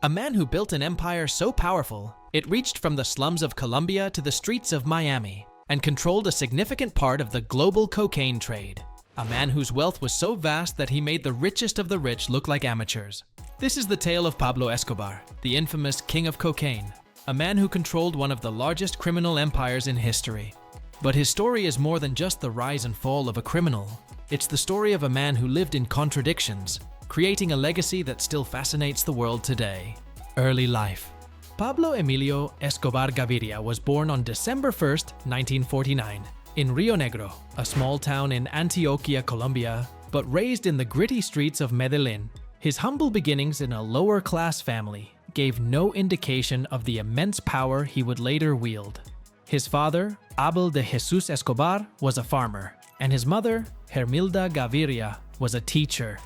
A man who built an empire so powerful, it reached from the slums of Colombia to the streets of Miami and controlled a significant part of the global cocaine trade. A man whose wealth was so vast that he made the richest of the rich look like amateurs. This is the tale of Pablo Escobar, the infamous king of cocaine, a man who controlled one of the largest criminal empires in history. But his story is more than just the rise and fall of a criminal. It's the story of a man who lived in contradictions, creating a legacy that still fascinates the world today. Early life. Pablo Emilio Escobar Gaviria was born on December 1, 1949, in Rio Negro, a small town in Antioquia, Colombia, but raised in the gritty streets of Medellín. His humble beginnings in a lower-class family gave no indication of the immense power he would later wield. His father, Abel de Jesus Escobar, was a farmer, and his mother, Hermilda Gaviria, was a teacher.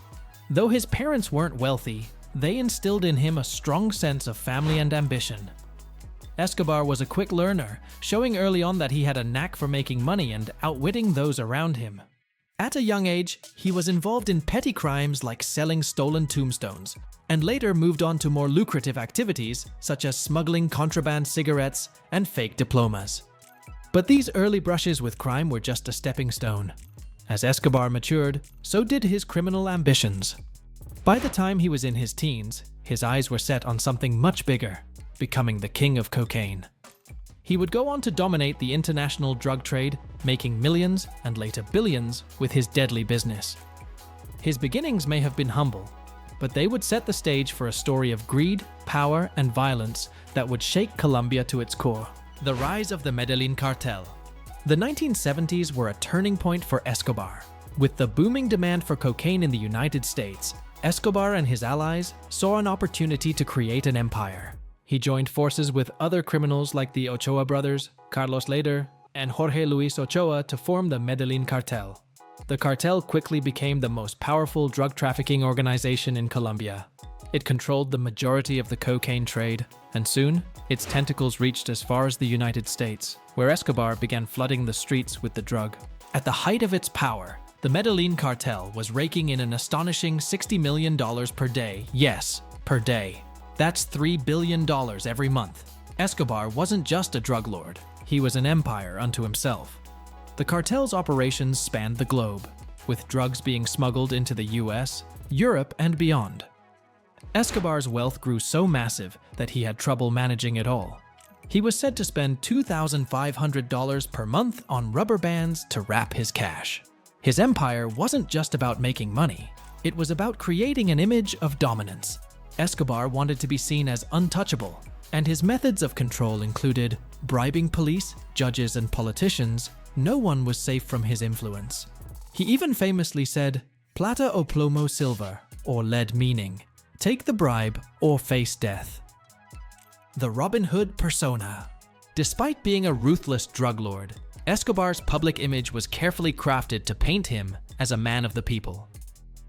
Though his parents weren't wealthy, they instilled in him a strong sense of family and ambition. Escobar was a quick learner, showing early on that he had a knack for making money and outwitting those around him. At a young age, he was involved in petty crimes like selling stolen tombstones, and later moved on to more lucrative activities such as smuggling contraband cigarettes and fake diplomas. But these early brushes with crime were just a stepping stone. As Escobar matured, so did his criminal ambitions. By the time he was in his teens, his eyes were set on something much bigger, becoming the king of cocaine. He would go on to dominate the international drug trade, making millions and later billions with his deadly business. His beginnings may have been humble, but they would set the stage for a story of greed, power, and violence that would shake Colombia to its core. The rise of the Medellín Cartel. The 1970s were a turning point for Escobar. With the booming demand for cocaine in the United States, Escobar and his allies saw an opportunity to create an empire. He joined forces with other criminals like the Ochoa brothers, Carlos Leder, and Jorge Luis Ochoa to form the Medellín Cartel. The cartel quickly became the most powerful drug trafficking organization in Colombia. It controlled the majority of the cocaine trade, and soon, its tentacles reached as far as the United States, where Escobar began flooding the streets with the drug. At the height of its power, the Medellín Cartel was raking in an astonishing $60 million per day. Yes, per day. That's $3 billion every month. Escobar wasn't just a drug lord, he was an empire unto himself. The cartel's operations spanned the globe, with drugs being smuggled into the US, Europe, and beyond. Escobar's wealth grew so massive that he had trouble managing it all. He was said to spend $2,500 per month on rubber bands to wrap his cash. His empire wasn't just about making money, it was about creating an image of dominance. Escobar wanted to be seen as untouchable, and his methods of control included bribing police, judges, and politicians. No one was safe from his influence. He even famously said, "Plata o plomo silver," or lead meaning, take the bribe or face death. The Robin Hood persona. Despite being a ruthless drug lord, Escobar's public image was carefully crafted to paint him as a man of the people.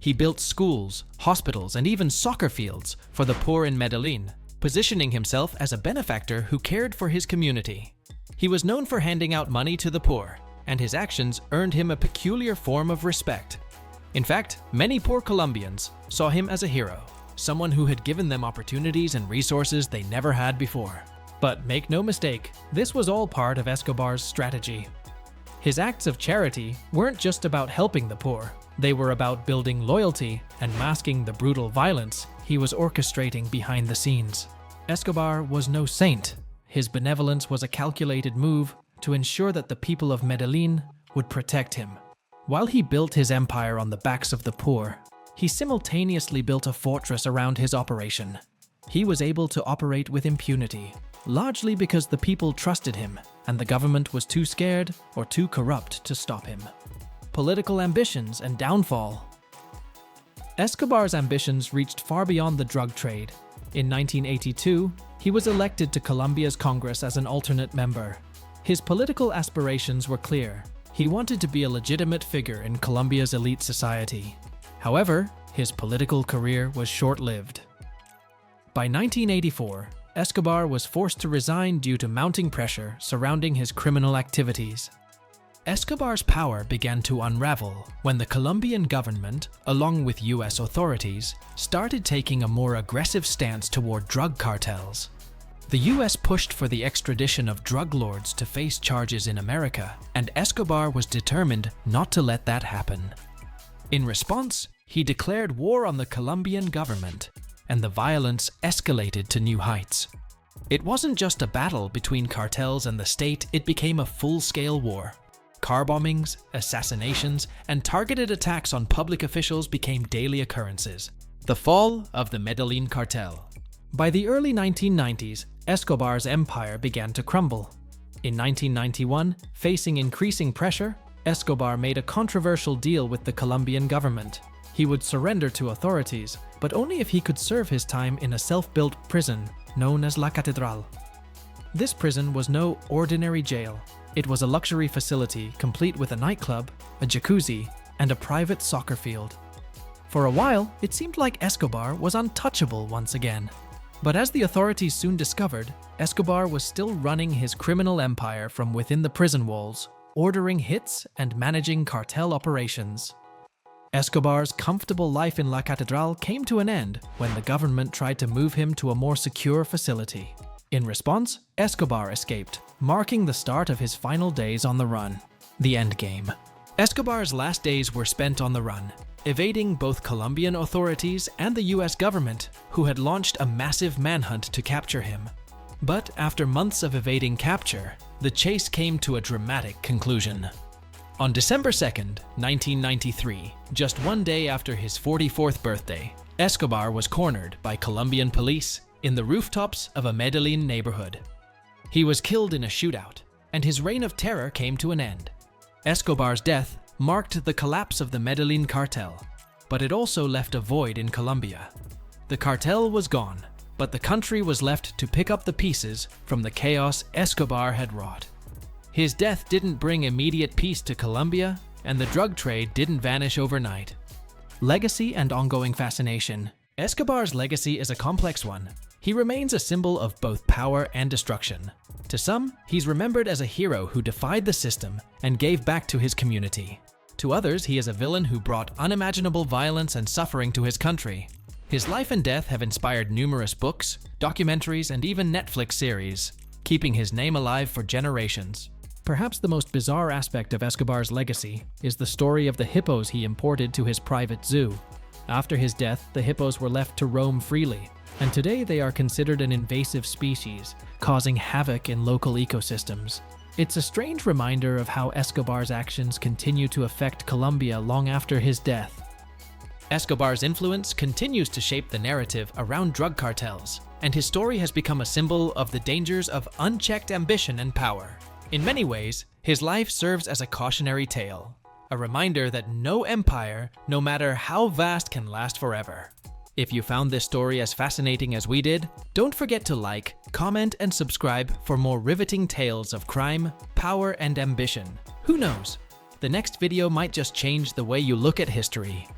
He built schools, hospitals, and even soccer fields for the poor in Medellín, positioning himself as a benefactor who cared for his community. He was known for handing out money to the poor, and his actions earned him a peculiar form of respect. In fact, many poor Colombians saw him as a hero, someone who had given them opportunities and resources they never had before. But make no mistake, this was all part of Escobar's strategy. His acts of charity weren't just about helping the poor. They were about building loyalty and masking the brutal violence he was orchestrating behind the scenes. Escobar was no saint. His benevolence was a calculated move to ensure that the people of Medellín would protect him. While he built his empire on the backs of the poor, he simultaneously built a fortress around his operation. He was able to operate with impunity, largely because the people trusted him and the government was too scared or too corrupt to stop him. Political ambitions and downfall. Escobar's ambitions reached far beyond the drug trade. In 1982, he was elected to Colombia's Congress as an alternate member. His political aspirations were clear. He wanted to be a legitimate figure in Colombia's elite society. However, his political career was short-lived. By 1984, Escobar was forced to resign due to mounting pressure surrounding his criminal activities. Escobar's power began to unravel when the Colombian government, along with US authorities, started taking a more aggressive stance toward drug cartels. The US pushed for the extradition of drug lords to face charges in America, and Escobar was determined not to let that happen. In response, he declared war on the Colombian government, and the violence escalated to new heights. It wasn't just a battle between cartels and the state, it became a full-scale war. Car bombings, assassinations, and targeted attacks on public officials became daily occurrences. The fall of the Medellín cartel. By the early 1990s, Escobar's empire began to crumble. In 1991, facing increasing pressure, Escobar made a controversial deal with the Colombian government. He would surrender to authorities, but only if he could serve his time in a self-built prison known as La Catedral. This prison was no ordinary jail. It was a luxury facility complete with a nightclub, a jacuzzi, and a private soccer field. For a while, it seemed like Escobar was untouchable once again. But as the authorities soon discovered, Escobar was still running his criminal empire from within the prison walls, ordering hits and managing cartel operations. Escobar's comfortable life in La Catedral came to an end when the government tried to move him to a more secure facility. In response, Escobar escaped, marking the start of his final days on the run. The endgame. Escobar's last days were spent on the run, evading both Colombian authorities and the US government, who had launched a massive manhunt to capture him. But after months of evading capture, the chase came to a dramatic conclusion. On December 2nd, 1993, just one day after his 44th birthday, Escobar was cornered by Colombian police in the rooftops of a Medellín neighborhood. He was killed in a shootout, and his reign of terror came to an end. Escobar's death marked the collapse of the Medellín cartel, but it also left a void in Colombia. The cartel was gone, but the country was left to pick up the pieces from the chaos Escobar had wrought. His death didn't bring immediate peace to Colombia, and the drug trade didn't vanish overnight. Legacy and ongoing fascination. Escobar's legacy is a complex one. He remains a symbol of both power and destruction. To some, he's remembered as a hero who defied the system and gave back to his community. To others, he is a villain who brought unimaginable violence and suffering to his country. His life and death have inspired numerous books, documentaries, and even Netflix series, keeping his name alive for generations. Perhaps the most bizarre aspect of Escobar's legacy is the story of the hippos he imported to his private zoo. After his death, the hippos were left to roam freely, and today they are considered an invasive species, causing havoc in local ecosystems. It's a strange reminder of how Escobar's actions continue to affect Colombia long after his death. Escobar's influence continues to shape the narrative around drug cartels, and his story has become a symbol of the dangers of unchecked ambition and power. In many ways, his life serves as a cautionary tale, a reminder that no empire, no matter how vast, can last forever. If you found this story as fascinating as we did, don't forget to like, comment, and subscribe for more riveting tales of crime, power, and ambition. Who knows? The next video might just change the way you look at history.